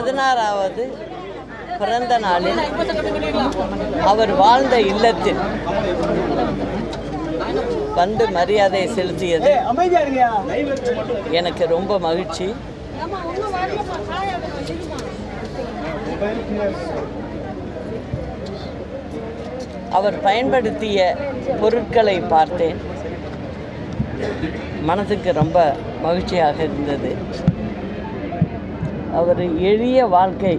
16வது பிறந்த நாளில் அவர் வாழ்ந்த இல்லத்தில் வந்து மரியாதை செலுத்தியது எனக்கு ரொம்ப மகிழ்ச்சி. அவர் பயன்படுத்திய பொருட்களை பார்த்தேன், மனதுக்கு ரொம்ப மகிழ்ச்சியாக இருந்தது. அவர் எளிய வாழ்க்கை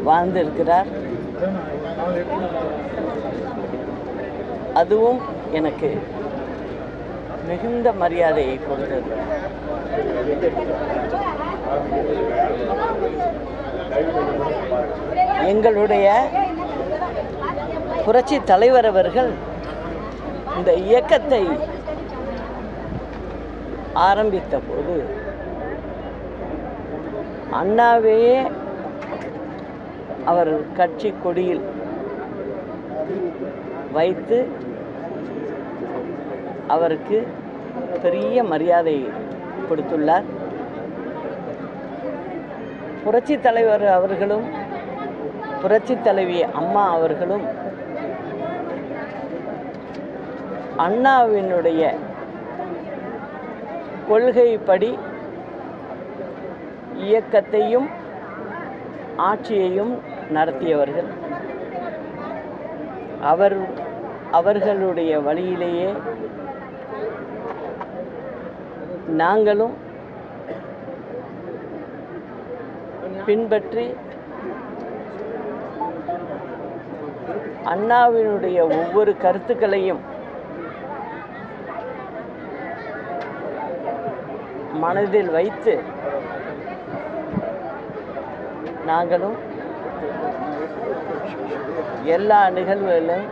வாழ்ந்திருக்கிறார். அதுவும் எனக்கு மிகுந்த மரியாதையை கொடுத்தது. எங்களுடைய புரட்சி தலைவர் அவர்கள் இந்த இயக்கத்தை ஆரம்பித்த போது அண்ணாவையே அவர் கட்சி கொடியில் வைத்து அவருக்கு பெரிய மரியாதை கொடுத்துள்ளார். புரட்சி தலைவர் அவர்களும் புரட்சி தலைவி அம்மா அவர்களும் அண்ணாவினுடைய கொள்கைப்படி இயக்கத்தையும் ஆட்சியையும் நடத்தியவர்கள். அவர்களுடைய வழியிலேயே நாங்களும் பின்பற்றி அண்ணாவினுடைய ஒவ்வொரு கருத்துக்களையும் மனதில் வைத்து நாங்களும் எல்லா நிகழ்வுகளும்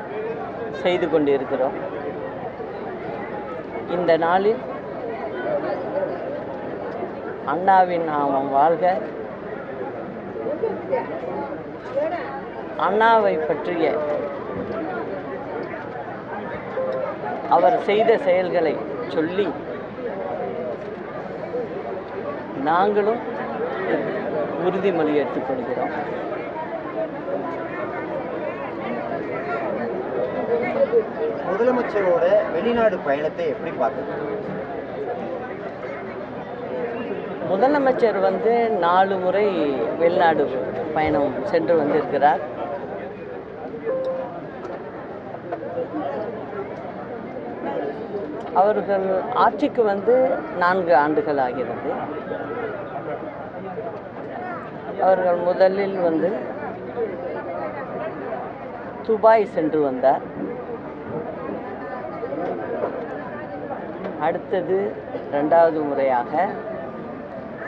செய்து கொண்டிருக்கிறோம். இந்த நாளில் அண்ணாவின் நாமம் வாழ்க. அண்ணாவை பற்றிய அவர் செய்த செயல்களை சொல்லி நாங்களும் உறுதிமொழி எடுத்துக்கொள்கிறோம். முதலமைச்சரோட வெளிநாடு பயணத்தை எப்படி பார்க்குறீங்க? முதலமைச்சர் 4 முறை வெளிநாடு பயணம் சென்று வந்திருக்கிறார். அவர்கள் ஆட்சிக்கு 4 ஆண்டுகள் ஆகிறது. அவர்கள் முதலில் துபாய் சென்று வந்தார். அடுத்தது 2வது முறையாக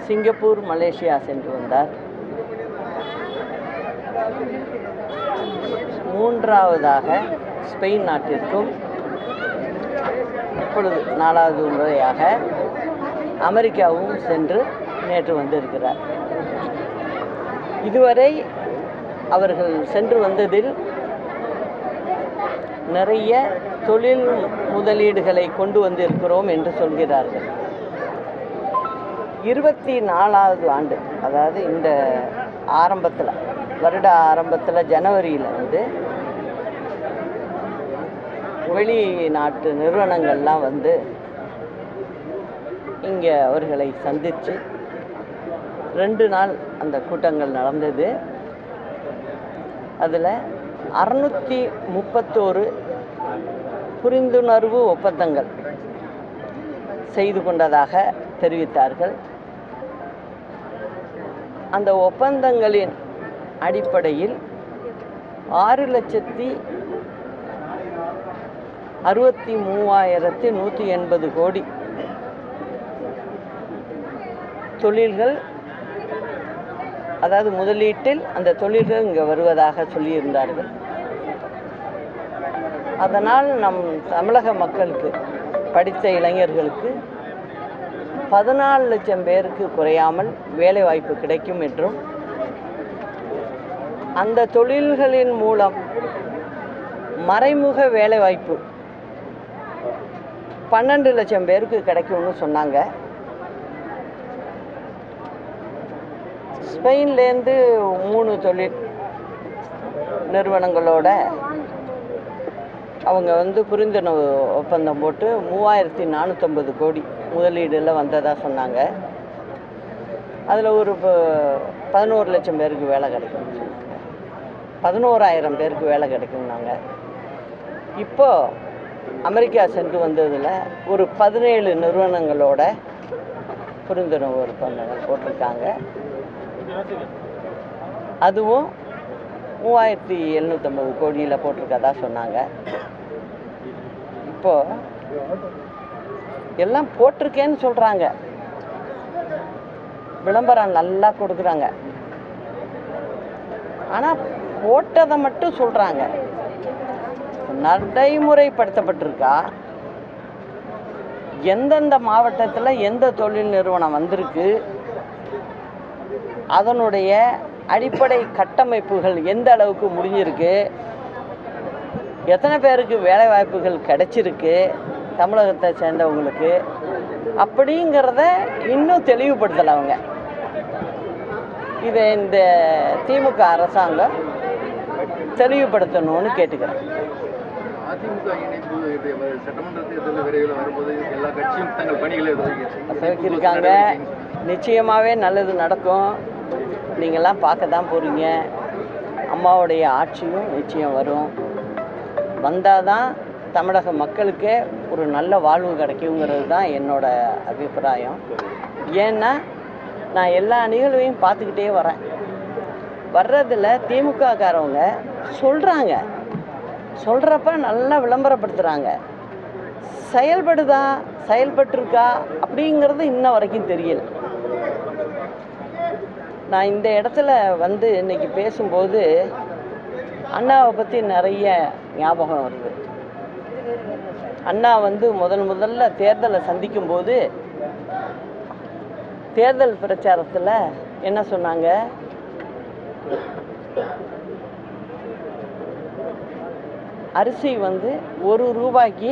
சிங்கப்பூர், மலேசியா சென்று வந்தார். 3வதாக ஸ்பெயின் நாட்டிற்கும், இப்பொழுது 4வது முறையாக அமெரிக்காவும் சென்று நேற்று வந்திருக்கிறார். இதுவரை அவர்கள் சென்று வந்ததில் நிறைய தொழில் முதலீடுகளை கொண்டு வந்திருக்கிறோம் என்று சொல்கிறார்கள். 24வது ஆண்டு, அதாவது இந்த வருட ஆரம்பத்தில் ஜனவரியில் வெளிநாட்டு நிறுவனங்கள்லாம் இங்கே அவர்களை சந்தித்து 2 நாள் அந்த கூட்டங்கள் நடந்தது. அதில் 631 புரிந்துணர்வு ஒப்பந்தங்கள் செய்து கொண்டதாக தெரிவித்தார்கள். அந்த ஒப்பந்தங்களின் அடிப்படையில் 6,63,180 கோடி தொழில்கள், அதாவது முதலீட்டில் அந்த தொழில்கள் இங்கே வருவதாக சொல்லியிருந்தார்கள். அதனால் நம் தமிழக மக்களுக்கு, படித்த இளைஞர்களுக்கு 14 லட்சம் பேருக்கு குறையாமல் வேலைவாய்ப்பு கிடைக்கும் என்றும், அந்த தொழில்களின் மூலம் மறைமுக வேலைவாய்ப்பு 12 லட்சம் பேருக்கு கிடைக்கும்னு சொன்னாங்க. ஸ்பெயின்லேருந்து 3 தொழில் நிறுவனங்களோட அவங்க வந்து புரிந்துணர்வு ஒப்பந்தம் போட்டு 3450 கோடி முதலீடில் வந்ததாக சொன்னாங்க. அதில் ஒரு 11 லட்சம் பேருக்கு வேலை கிடைக்கும்னு சொன்னாங்க. 11,000 பேருக்கு வேலை கிடைக்கும்னாங்க. இப்போது அமெரிக்கா சென்று வந்ததில் ஒரு 17 நிறுவனங்களோட புரிந்துணர்வு ஒப்பந்தங்கள் போட்டிருக்காங்க. அதுவும் 3750 கோடியில் போட்டிருக்கதா சொன்னாங்க. இப்போது எல்லாம் போட்டிருக்கேன்னு சொல்கிறாங்க, விளம்பரம் நல்லா கொடுக்குறாங்க. ஆனால் போட்டதை மட்டும் சொல்கிறாங்க, நடைமுறைப்படுத்தப்பட்டிருக்கா, எந்தெந்த மாவட்டத்தில் எந்த தொழில் நிறுவனம் வந்திருக்கு, அதனுடைய அடிப்படை கட்டமைப்புகள் எந்த அளவுக்கு முடிஞ்சிருக்கு, எத்தனை பேருக்கு வேலை வாய்ப்புகள் கிடைச்சிருக்கு தமிழகத்தை சேர்ந்தவங்களுக்கு, அப்படிங்கிறத இன்னும் தெளிவுபடுத்தலை அவங்க. இதை இந்த திமுக அரசாங்கம் தெளிவுபடுத்தணும்னு கேட்டுக்கிறேன். அதிமுக இணைப்பு சட்டமன்ற தேர்தலில் விரைவில் வரும்போது எல்லா கட்சியும் தங்கள் பணிகளை இருக்காங்க. நிச்சயமாகவே நல்லது நடக்கும். நீங்கள்லாம் பார்க்க தான் போகிறீங்க. அம்மாவுடைய ஆட்சியும் நிச்சயம் வரும். வந்தால் தான் தமிழக மக்களுக்கே ஒரு நல்ல வாழ்வு கிடைக்குங்கிறது தான் என்னோட அபிப்பிராயம். ஏன்னா நான் எல்லா நிகழ்வையும் பார்த்துக்கிட்டே வரேன். வர்றதில் திமுககாரவங்க சொல்கிறாங்க, சொல்கிறப்ப நல்லா விளம்பரப்படுத்துகிறாங்க. செயல்படுதா, செயல்பட்டுருக்கா அப்படிங்கிறது இன்ன வரைக்கும் தெரியல. நான் இந்த இடத்துல வந்து இன்றைக்கி பேசும்போது அண்ணாவை பற்றி நிறைய ஞாபகம் வருது. அண்ணா வந்து முதல்ல தேர்தலை சந்திக்கும்போது தேர்தல் பிரச்சாரத்தில் என்ன சொன்னாங்க, அரிசி வந்து 1 ரூபாய்க்கு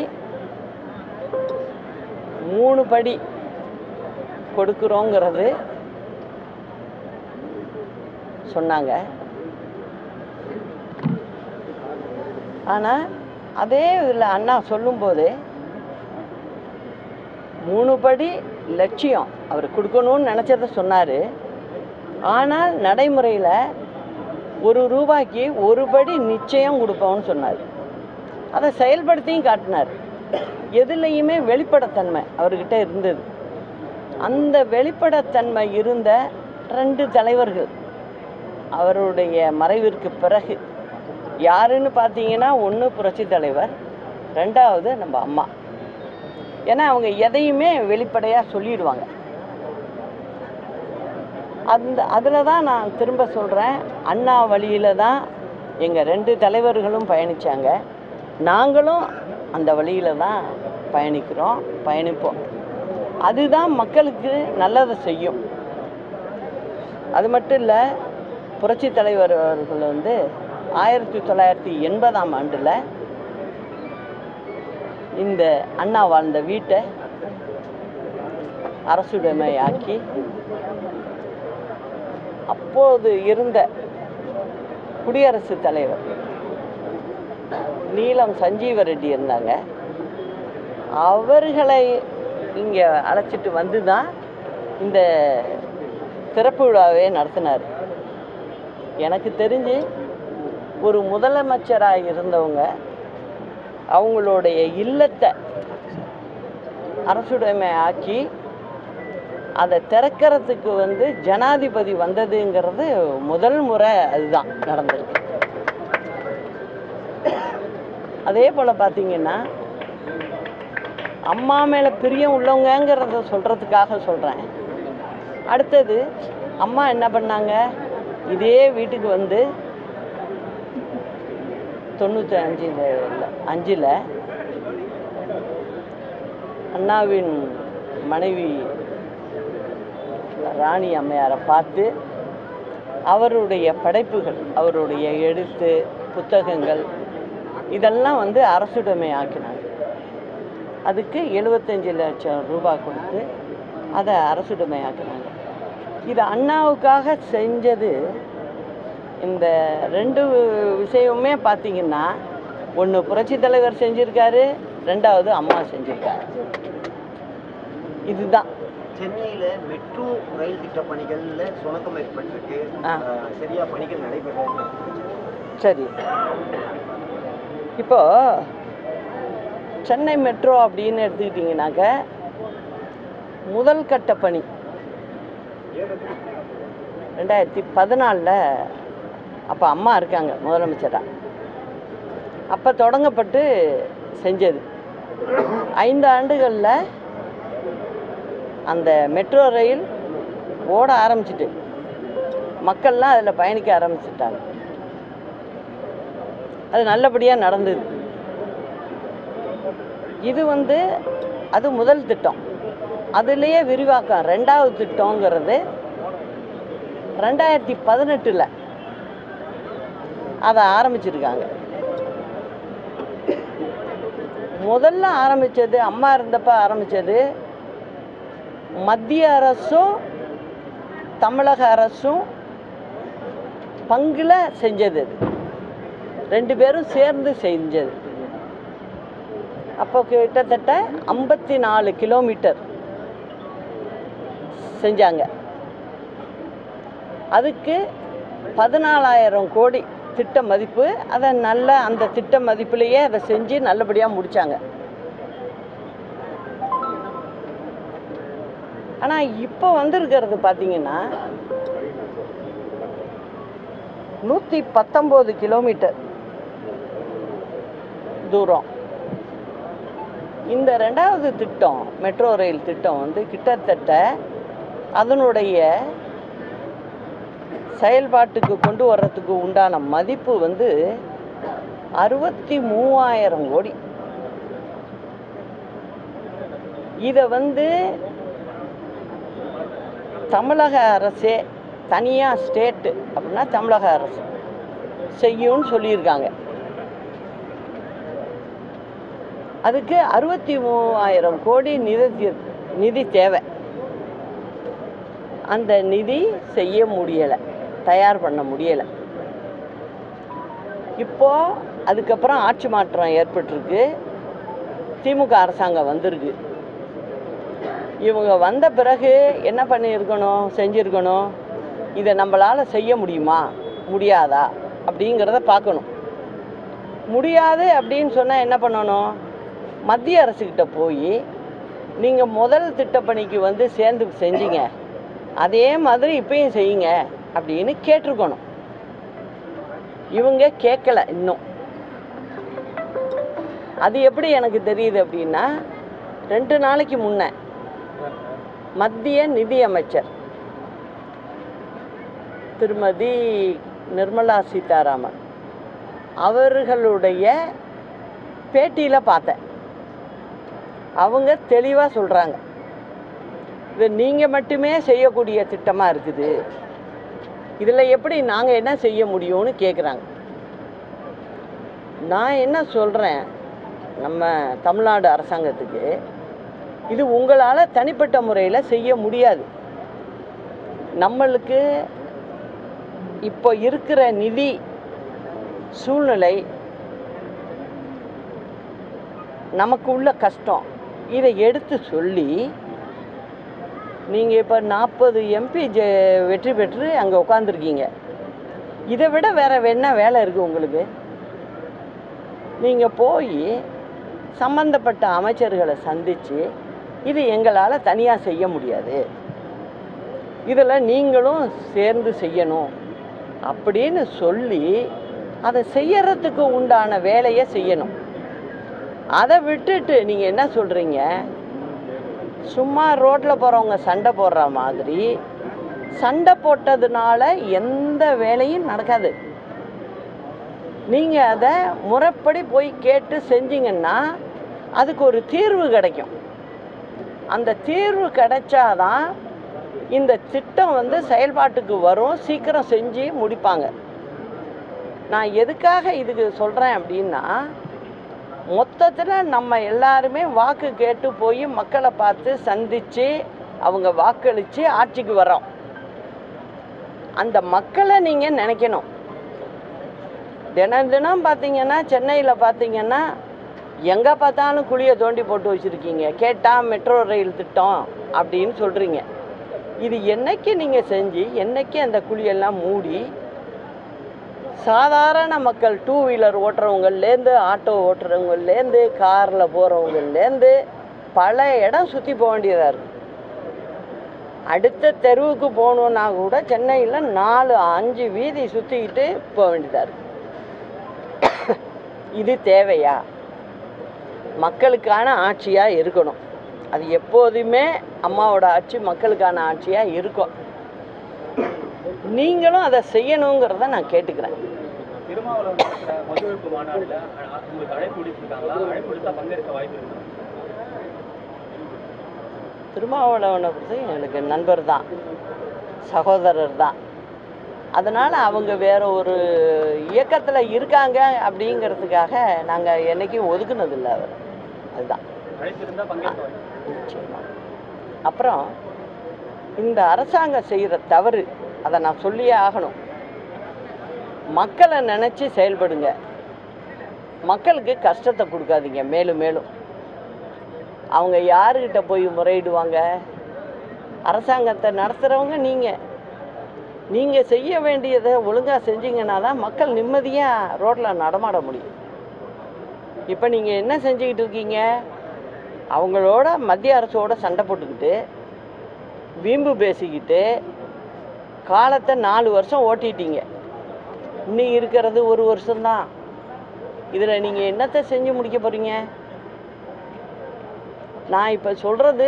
3 படி கொடுக்குறோங்கிறது சொன்னாங்க. ஆனால் அதே இதில் அண்ணா சொல்லும்போது 3 படி லட்சியம் அவர் கொடுக்கணும்னு நினச்சதை சொன்னார். ஆனால் நடைமுறையில் 1 ரூபாய்க்கு 1 படி நிச்சயம் கொடுப்போம்னு சொன்னார். அதை செயல்படுத்தியும் காட்டினார். எதுலேயுமே வெளிப்படைத்தன்மை அவர்கிட்ட இருந்தது. அந்த வெளிப்படைத்தன்மை இருந்த 2 தலைவர்கள் அவருடைய மறைவிற்கு பிறகு யாருன்னு பார்த்தீங்கன்னா, ஒன்று புரட்சி தலைவர், 2வது நம்ம அம்மா. ஏன்னா அவங்க எதையுமே வெளிப்படையாக சொல்லிடுவாங்க. அதில் தான் நான் திரும்ப சொல்கிறேன், அண்ணா வழியில் தான் எங்கள் 2 தலைவர்களும் பயணித்தாங்க. நாங்களும் அந்த வழியில் தான் பயணிப்போம். அதுதான் மக்களுக்கு நல்லதை செய்யும். அது மட்டும் இல்லை, புரட்சி தலைவர் அவர்கள் வந்து 1980ஆம் ஆண்டில் இந்த அண்ணா வாழ்ந்த வீட்டை அரசுடைமையாக்கி அப்போது இருந்த குடியரசுத் தலைவர் நீலம் சஞ்சீவ ரெட்டி இருந்தாங்க. அவர்களை இங்கே அழைச்சிட்டு வந்து தான் இந்த திறப்பு விழாவே நடத்தினார். எனக்கு தெரிஞ்சு ஒரு முதலமைச்சராக இருந்தவங்க அவங்களுடைய இல்லத்தை அரசுடைமை ஆக்கி அதை திறக்கிறதுக்கு வந்து ஜனாதிபதி வந்ததுங்கிறது முதல் முறை அதுதான் நடந்திருக்கு. அதே போல் பார்த்திங்கன்னா, அம்மா மேலே பிரியம் உள்ளவங்கிறத சொல்கிறதுக்காக சொல்கிறேன். அடுத்தது அம்மா என்ன பண்ணாங்க, இதே வீட்டுக்கு வந்து 95ல் அண்ணாவின் மனைவி ராணி அம்மையாரை பார்த்து அவருடைய படைப்புகள், அவருடைய எழுத்து புத்தகங்கள் இதெல்லாம் வந்து அரசுடைமை ஆக்கினாங்க. அதுக்கு 75 லட்சம் ரூபாய் கொடுத்து அதை அரசுடைமை ஆக்கினாங்க. இது அண்ணாவுக்காக செஞ்சது. இந்த 2 விஷயமுமே பார்த்தீங்கன்னா, ஒன்று புரட்சி தலைவர் செஞ்சுருக்காரு, 2வது அம்மா செஞ்சுருக்காரு. இதுதான். சென்னையில் மெட்ரோ ரயில் திட்ட பணிகளில் சுணக்கம் ஏற்பட்டிருக்கு. சரியா பணிகள் நடைபெறாது. சரி, இப்போ சென்னை மெட்ரோ அப்படின்னு எடுத்துக்கிட்டிங்கனாக்க, முதல் கட்ட பணி 2014 அப்போ அம்மா இருக்காங்க முதலமைச்சராக. அப்போ தொடங்கப்பட்டு செஞ்சது. 5 ஆண்டுகளில் அந்த மெட்ரோ ரயில் ஓட ஆரம்பிச்சிட்டு மக்கள்லாம் அதில் பயணிக்க ஆரம்பிச்சிட்டாங்க. அது நல்லபடியாக நடந்தது. இது அது முதல் திட்டம். அதுலேயே விரிவாக்கம் 2வது திட்டங்கிறது 2018 அதை ஆரம்பிச்சிருக்காங்க. முதல்ல ஆரம்பித்தது, அம்மா இருந்தப்போ ஆரம்பித்தது, மத்திய அரசும் தமிழக அரசும் பங்கில் செஞ்சது. 2 பேரும் சேர்ந்து செஞ்சது. அப்போ கிட்டத்தட்ட 54 கிலோமீட்டர் செஞ்சாங்க. அதுக்கு 14,000 கோடி திட்ட மதிப்பு. அதை அந்த திட்ட மதிப்புலேயே அதை செஞ்சு நல்லபடியாக முடித்தாங்க. ஆனால் இப்போ வந்திருக்கிறது பார்த்தீங்கன்னா 119 கிலோமீட்டர் தூரம். இந்த 2வது திட்டம், மெட்ரோ ரயில் திட்டம் கிட்டத்தட்ட அதனுடைய செயல்பாட்டுக்கு கொண்டு வர்றதுக்கு உண்டான மதிப்பு 63,000 கோடி. இதை தமிழக அரசே தனியாக ஸ்டேட்டு அப்படின்னா தமிழக அரசு செய்யும்னு சொல்லியிருக்காங்க. அதுக்கு 63,000 கோடி நிதி தேவை. அந்த நிதி செய்ய முடியலை, தயார் பண்ண முடியலை. இப்போது அதுக்கப்புறம் ஆட்சி மாற்றம் ஏற்பட்டிருக்கு. திமுக அரசாங்கம் வந்திருக்கு. இவங்க வந்த பிறகு என்ன செஞ்சுருக்கணும், இதை நம்மளால் செய்ய முடியுமா முடியாதா அப்படிங்கிறத பார்க்கணும். முடியாது அப்படின்னு சொன்னால் என்ன பண்ணணும், மத்திய அரசுக்கிட்ட போய் நீங்கள் முதல் திட்டப்பணிக்கு சேர்ந்து செஞ்சீங்க, அதே மாதிரி இப்பயும் செய்யுங்க அப்படின்னு கேட்டிருக்கணும். இவங்க கேட்கல இன்னும். அது எப்படி எனக்கு தெரியுது அப்படின்னா, 2 நாளைக்கு முன்ன மத்திய நிதி அமைச்சர் திருமதி நிர்மலா சீதாராமன் அவர்களுடைய பேட்டியில் பார்த்தேன். அவங்க தெளிவாக சொல்கிறாங்க, இது நீங்கள் மட்டுமே செய்யக்கூடிய திட்டமாக இருக்குது, இதில் எப்படி நாங்கள் என்ன செய்ய முடியும்னு கேட்குறாங்க. நான் என்ன சொல்கிறேன், நம்ம தமிழ்நாடு அரசாங்கத்துக்கு இது உங்களால் தனிப்பட்ட முறையில் செய்ய முடியாது. நம்மளுக்கு இப்போ இருக்கிற நிதி சூழ்நிலை, நமக்கு உள்ள கஷ்டம், இதை எடுத்து சொல்லி நீங்கள் இப்போ 40 MP வெற்றி பெற்று அங்கே உட்காந்துருக்கீங்க. இதை விட வேறு என்ன வேலை இருக்குது உங்களுக்கு? நீங்கள் போய் சம்பந்தப்பட்ட அமைச்சர்களை சந்தித்து, இது எங்களால் தனியாக செய்ய முடியாது, இதில் நீங்களும் சேர்ந்து செய்யணும் அப்படின்னு சொல்லி அதை செய்யறதுக்கு உண்டான வேலையை செய்யணும். அதை விட்டுட்டு நீங்கள் என்ன சொல்கிறீங்க, சும்மா ரோட்டில் போகிறவங்க சண்டை போடுற மாதிரி, சண்டை போட்டதுனால எந்த வேலையும் நடக்காது. நீங்கள் அதை முறைப்படி போய் கேட்டு செஞ்சீங்கன்னா அதுக்கு ஒரு தீர்வு கிடைக்கும். அந்த தீர்வு கிடைச்சாதான் இந்த திட்டம் செயல்பாட்டுக்கு வரும், சீக்கிரம் செஞ்சு முடிப்பாங்க. நான் எதுக்காக இதுக்கு சொல்கிறேன் அப்படின்னா, மொத்தத்தில் நம்ம எல்லாருமே வாக்கு கேட்டு போய் மக்களை பார்த்து சந்தித்து அவங்க வாக்களித்து ஆட்சிக்கு வரோம். அந்த மக்களை நீங்கள் நினைக்கணும். தினம் தினம் பார்த்தீங்கன்னா சென்னையில் பார்த்தீங்கன்னா எங்கே பார்த்தாலும் குழியை தோண்டி போட்டு வச்சுருக்கீங்க. கேட்டால் மெட்ரோ ரயில் திட்டம் அப்படின்னு சொல்கிறீங்க. இது என்னைக்கு நீங்கள் செஞ்சு என்னைக்கு அந்த குழியெல்லாம் மூடி சாதாரண மக்கள் டூ வீலர் ஓட்டுறவங்கலேருந்து ஆட்டோ ஓட்டுறவங்கலேருந்து காரில் போகிறவங்கலேருந்து பல இடம் சுற்றி போக வேண்டியதாக இருக்குது. அடுத்த தெருவுக்கு போகணுன்னா கூட சென்னையில் 4-5 வீதி சுற்றிக்கிட்டு போக வேண்டியதாக இருக்குது. இது தேவையா? மக்களுக்கான ஆட்சியாக இருக்கணும். அது எப்போதுமே அம்மாவோட ஆட்சி மக்களுக்கான ஆட்சியாக இருக்கும். நீங்களும் அதை செய்யணுங்கிறத நான் கேட்டுக்கிறேன். திருமாவளவன் மது ஒழிப்பு மாநாடுல உங்களுக்கு அழைப்பு விடுத்திருக்காங்களா? அழைப்பு விடுத்தா பங்கேற்க வாய்ப்பு இருக்கு? திருமாவளவனை பொறுத்து எங்களுக்கு நண்பர் தான், சகோதரர் தான். அதனால் அவங்க வேற ஒரு இயக்கத்தில் இருக்காங்க அப்படிங்கிறதுக்காக நாங்கள் என்றைக்கும் ஒதுக்குனதில்லை அவர். அதுதான். அழைப்பு இருந்தால் பங்கேற்க வாய்ப்பு. நிச்சயமா. அப்புறம் இந்த அரசாங்கம் செய்கிற தவறு, அதை நான் சொல்லியே ஆகணும். மக்களை நினச்சி செயல்படுங்க. மக்களுக்கு கஷ்டத்தை கொடுக்காதீங்க மேலும் மேலும். அவங்க யாருக்கிட்ட போய் முறையிடுவாங்க? அரசாங்கத்தை நடத்துகிறவங்க நீங்கள் செய்ய வேண்டியதை ஒழுங்காக செஞ்சீங்கன்னா தான் மக்கள் நிம்மதியாக ரோட்டில் நடமாட முடியும். இப்போ நீங்கள் என்ன செஞ்சுக்கிட்டு இருக்கீங்க? அவங்களோட மத்திய அரசோட சண்டை போட்டுக்கிட்டு வீம்பு பேசிக்கிட்டு காலத்தை 4 வருஷம் ஓட்டிட்டீங்க. இன்னும் இருக்கிறது 1 வருஷம்தான். இதில் நீங்கள் என்னத்தை செஞ்சு முடிக்க போகிறீங்க? நான் இப்போ சொல்கிறது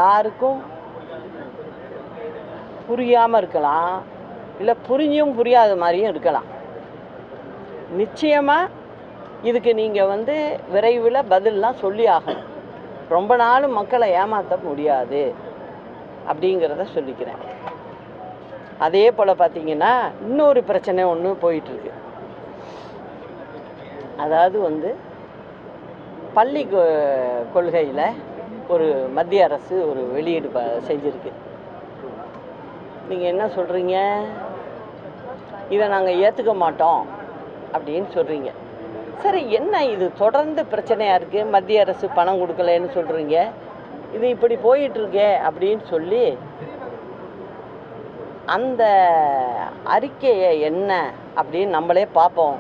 யாருக்கும் புரியாமல் இருக்கலாம், இல்லை புரிஞ்சும் புரியாத மாதிரியும் இருக்கலாம். நிச்சயமாக இதுக்கு நீங்கள் விரைவில் பதிலெலாம் சொல்லி ஆகணும். ரொம்ப நாள் மக்களை ஏமாற்ற முடியாது அப்படிங்கிறத சொல்லிக்கிறேன். அதே போல் பார்த்தீங்கன்னா இன்னொரு பிரச்சனை ஒன்று போயிட்டுருக்கு. அதாவது பள்ளி கொள்கையில் ஒரு மத்திய அரசு ஒரு வெளியீடு செஞ்சுருக்கு. நீங்கள் என்ன சொல்கிறீங்க? இதை நாங்கள் ஏற்றுக்க மாட்டோம் அப்படின்னு சொல்கிறீங்க. சரி, என்ன இது தொடர்ந்து பிரச்சனையாக இருக்குது? மத்திய அரசு பணம் கொடுக்கலன்னு சொல்கிறீங்க, இது இப்படி போயிட்டுருக்கே அப்படின்னு சொல்லி அந்த அறிக்கையை என்ன அப்படின்னு நம்மளே பார்ப்போம்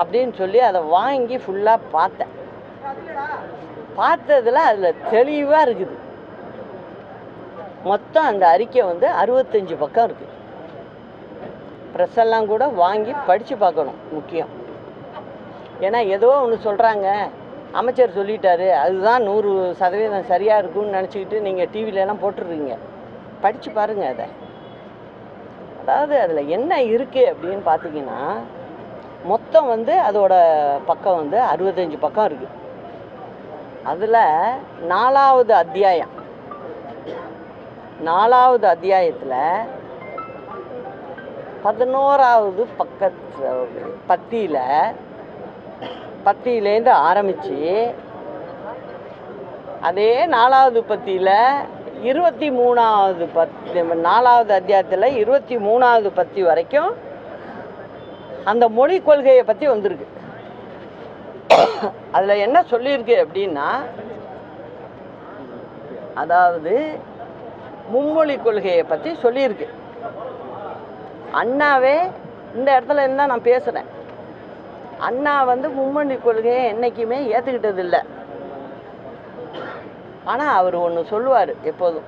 அப்படின்னு சொல்லி அதை வாங்கி ஃபுல்லாக பார்த்தேன். பார்த்ததில் அதில் தெளிவாக இருக்குது. மொத்தம் அந்த அறிக்கை 65 பக்கம் இருக்குது. ப்ரெஸ்ஸெல்லாம் கூட வாங்கி படித்து பார்க்கணும், முக்கியம். ஏன்னா ஏதோ ஒன்று சொல்கிறாங்க, அமைச்சர் சொல்லிட்டாரு, அதுதான் 100% சரியாக இருக்குன்னு நினச்சிக்கிட்டு நீங்கள் டிவிலெலாம் போட்டுடுறீங்க. படித்து பாருங்கள் அதை. அதாவது அதில் என்ன இருக்குது அப்படின்னு பார்த்தீங்கன்னா மொத்தம் அதோட பக்கம் 65 பக்கம் இருக்குது. அதில் 4வது அத்தியாயம், 4வது அத்தியாயத்தில் 11வது பத்தியிலேருந்து ஆரம்பித்து அதே 4வது பத்தியில் 23வது 4வது அத்தியாயத்தில் 23வது பத்தி வரைக்கும் அந்த மொழி கொள்கையை பற்றி வந்திருக்கு. அதில் என்ன சொல்லியிருக்கு அப்படின்னா, அதாவது மும்மொழி கொள்கையை பற்றி சொல்லியிருக்கு. அண்ணாவே இந்த இடத்துல இருந்தால் நான் பேசுகிறேன். அண்ணா மும்மொழி கொள்கையை என்றைக்குமே ஏற்றுக்கிட்டது இல்லை. ஆனால் அவர் ஒன்று சொல்லுவார் எப்போதும்,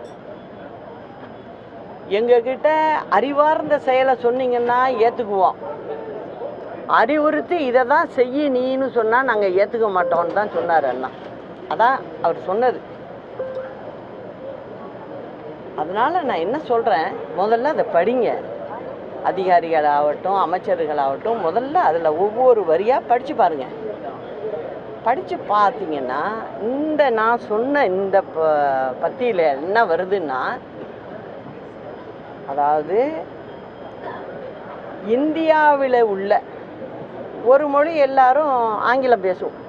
எங்ககிட்ட அறிவார்ந்த செயலை சொன்னீங்கன்னா ஏற்றுக்குவோம், அறிவுறுத்தி இதை தான் செய்ய நீன்னு சொன்னால் நாங்கள் ஏற்றுக்க மாட்டோம்னு தான் சொன்னார் அண்ணா. அதான் அவர் சொன்னது. அதனால் நான் என்ன சொல்கிறேன், முதல்ல அதை படிங்க. அதிகாரிகளாகட்டும் அமைச்சர்களாகட்டும் முதல்ல அதில் ஒவ்வொரு வரியாக படித்து பாருங்கள். படித்து பார்த்தீங்கன்னா இந்த நான் சொன்ன இந்த பத்தியில் என்ன வருதுன்னா, அதாவது இந்தியாவில் உள்ள ஒரு மொழி எல்லாரும் ஆங்கிலம் பேசுவோம்,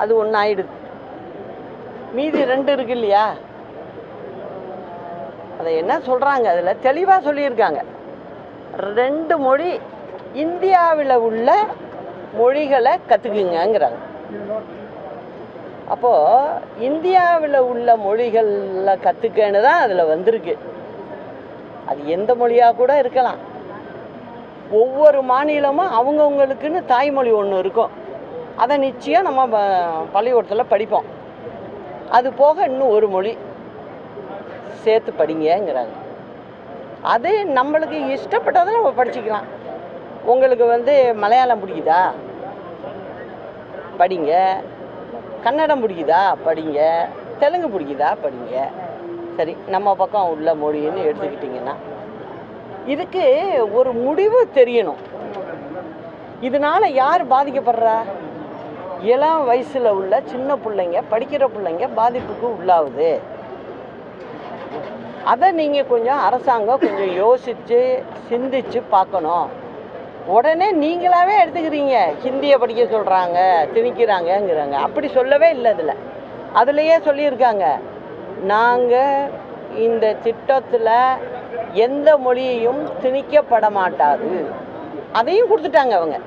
அது ஒன்று ஆயிடுது. மீதி 2 இருக்கு இல்லையா, அதை என்ன சொல்கிறாங்க, அதில் தெளிவாக சொல்லியிருக்காங்க. 2 மொழி இந்தியாவில் உள்ள மொழிகளை கற்றுக்குங்கிறாங்க. அப்போது இந்தியாவில் உள்ள மொழிகளில் கற்றுக்கன்னு தான் அதில் வந்திருக்கு. அது எந்த மொழியாக கூட இருக்கலாம். ஒவ்வொரு மாநிலமும் அவங்கவுங்களுக்குன்னு தாய்மொழி ஒன்று இருக்கும். அதை நிச்சயம் நம்ம பள்ளிக்கூடத்தில் படிப்போம். அது போக இன்னும் ஒரு மொழி சேர்த்து படிங்கங்கிறாங்க. அது நம்மளுக்கு இஷ்டப்பட்டதை நம்ம படிச்சுக்கலாம். உங்களுக்கு மலையாளம் பிடிக்குதா படிங்க, கன்னடம் பிடிக்குதா படிங்க, தெலுங்கு பிடிக்குதா படிங்க. சரி, நம்ம பக்கம் உள்ள மொழின்னு எடுத்துக்கிட்டிங்கன்னா இதுக்கு ஒரு முடிவு தெரியணும். இதனால் யார் பாதிக்கப்படுறா? இளம் வயசில் உள்ள சின்ன பிள்ளைங்க, படிக்கிற பிள்ளைங்க பாதிப்புக்கு உள்ளாகுது. அதை நீங்கள் கொஞ்சம் அரசாங்கம் கொஞ்சம் யோசித்து சிந்திச்சு பார்க்கணும். உடனே நீங்களாகவே எடுத்துக்கிறீங்க, ஹிந்தியை படிக்க சொல்கிறாங்க, திணிக்கிறாங்கங்கிறாங்க. அப்படி சொல்லவே இல்லை. அதுலேயே சொல்லியிருக்காங்க, நாங்கள் இந்த திட்டத்தில் எந்த மொழியையும் திணிக்கப்பட மாட்டாது, அதையும் கொடுத்துட்டாங்க அவங்க.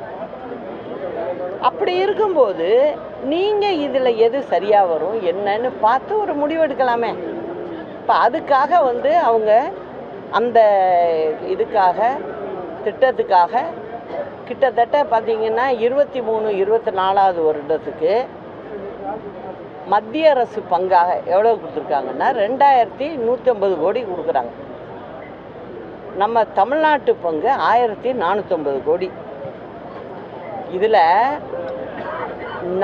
அப்படி இருக்கும்போது நீங்கள் இதில் எது சரியாக வரும் என்னன்னு பார்த்து ஒரு முடிவெடுக்கலாமே. இப்போ அதுக்காக அவங்க அந்த இதுக்காக திட்டத்துக்காக கிட்டத்தட்ட பார்த்திங்கன்னா 23-24வது வருடத்துக்கு மத்திய அரசு பங்காக எவ்வளோ கொடுத்துருக்காங்கன்னா 2150 கோடி கொடுக்குறாங்க. நம்ம தமிழ்நாட்டு பங்கு 1450 கோடி. இதில்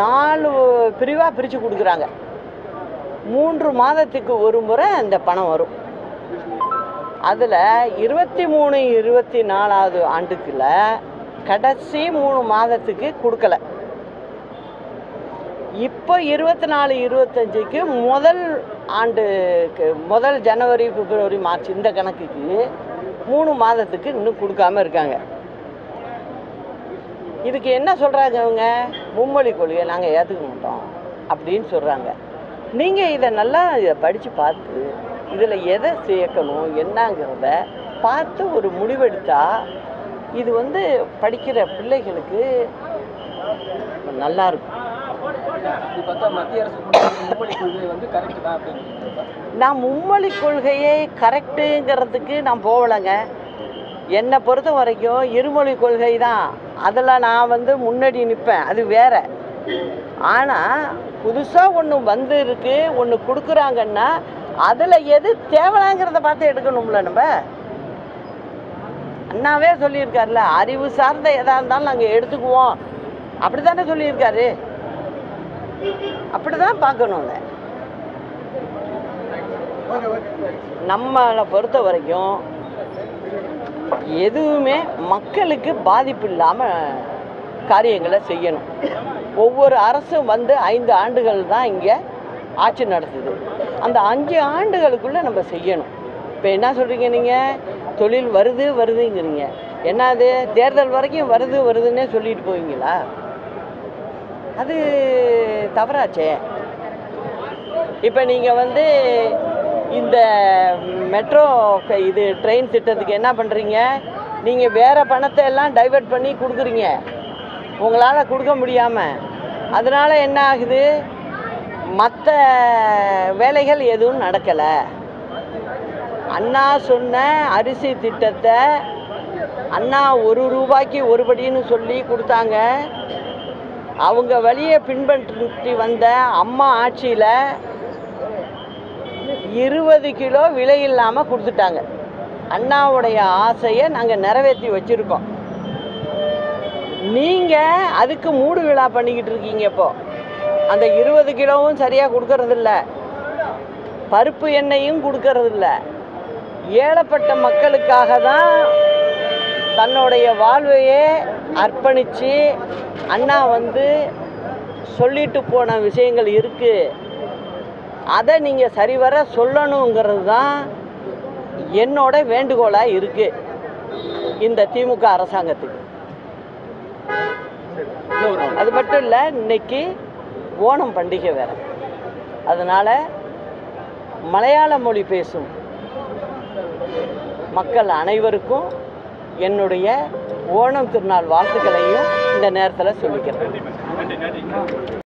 4 பிரிவாக பிரித்து கொடுக்குறாங்க. 3 மாதத்துக்கு ஒரு முறை அந்த பணம் வரும். அதில் 23-24வது ஆண்டுக்குள்ள கடைசி 3 மாதத்துக்கு கொடுக்கல. இப்போ 24-25க்கு முதல் ஆண்டுக்கு முதல் ஜனவரி, பிப்ரவரி, மார்ச் இந்த கணக்குக்கு 3 மாதத்துக்கு இன்னும் கொடுக்காம இருக்காங்க. இதுக்கு என்ன சொல்கிறாங்க அவங்க? மும்மொழி கொள்கையை நாங்கள் ஏற்றுக்க மாட்டோம் அப்படின்னு சொல்கிறாங்க. நீங்கள் இதை நல்லா படித்து பார்த்து இதில் எதை சேர்க்கணும் என்னங்கிறத பார்த்து ஒரு முடிவெடுத்தா இது படிக்கிற பிள்ளைகளுக்கு நல்லாயிருக்கும். மத்திய அரசு மும்மொழி கொள்கை கரெக்டு தான் அப்படின்னு நான் மும்மொழி கொள்கையை கரெக்டுங்கிறதுக்கு நான் போகலைங்க. என்னை பொறுத்த வரைக்கும் இருமொழி கொள்கை தான். அதில் நான் முன்னாடி நிற்பேன், அது வேற. ஆனால் புதுசாக ஒன்று இருக்கு, ஒன்று கொடுக்குறாங்கன்னா அதில் எது தேவைங்கிறத பார்த்து எடுக்கணும்ல. நம்ம அண்ணாவே சொல்லியிருக்காருல, அறிவு சார்ந்த எதாக இருந்தாலும் நாங்கள் எடுத்துக்குவோம் அப்படி தானே சொல்லியிருக்காரு. அப்படி தான் பார்க்கணும். நம்மளை பொறுத்த வரைக்கும் எதுவுமே மக்களுக்கு பாதிப்பு இல்லாமல் காரியங்களை செய்யணும். ஒவ்வொரு அரசும் 5 ஆண்டுகள் தான் இங்கே ஆட்சி நடத்துது. அந்த 5 ஆண்டுகளுக்குள்ளே நம்ம செய்யணும். இப்போ என்ன சொல்கிறீங்க நீங்கள்? தொழில் வருதுங்கிறீங்க. என்னது தேர்தல் வரைக்கும் வருதுன்னே சொல்லிட்டு போவீங்களா? அது தவறாச்சே. இப்போ நீங்கள் இந்த மெட்ரோ இது ட்ரெயின் திட்டத்துக்கு என்ன பண்ணுறீங்க? நீங்கள் வேறு பணத்தை எல்லாம் டைவர்ட் பண்ணி கொடுக்குறீங்க, உங்களால் கொடுக்க முடியாமல். அதனால் என்ன ஆகுது? மற்ற வேலைகள் எதுவும் நடக்கலை. அண்ணா சொன்ன அரிசி திட்டத்தை அண்ணா 1 ரூபாய்க்கு 1 படின்னு சொல்லி கொடுத்தாங்க. அவங்க வழியை பின்பற்றி வந்த அம்மா ஆட்சியில் 20 கிலோ விலை இல்லாமல் கொடுத்துட்டாங்க. அண்ணாவுடைய ஆசையை நாங்கள் நிறைவேற்றி வச்சுருக்கோம். நீங்கள் அதுக்கு மூடு விழா பண்ணிக்கிட்டு இருக்கீங்க. இப்போது அந்த 20 கிலோவும் சரியாக கொடுக்கறதில்ல, பருப்பு எண்ணெயும் கொடுக்கறதில்ல. ஏழைப்பட்ட மக்களுக்காக தான் தன்னுடைய வாழ்வையே அர்ப்பணித்து அண்ணா சொல்லிட்டு போன விஷயங்கள் இருக்குது. அதை நீங்கள் சரிவர சொல்லணுங்கிறது தான் என்னோட வேண்டுகோளாக இருக்குது இந்த திமுக அரசாங்கத்துக்கு. அது மட்டும் இல்லை, இன்னைக்கு ஓணம் பண்டிகை வேறு. அதனால் மலையாள மொழி பேசும் மக்கள் அனைவருக்கும் என்னுடைய ஓணம் திருநாள் வாழ்த்துக்களையும் இந்த நேரத்தில் சொல்லிக்கிறேன். நன்றி.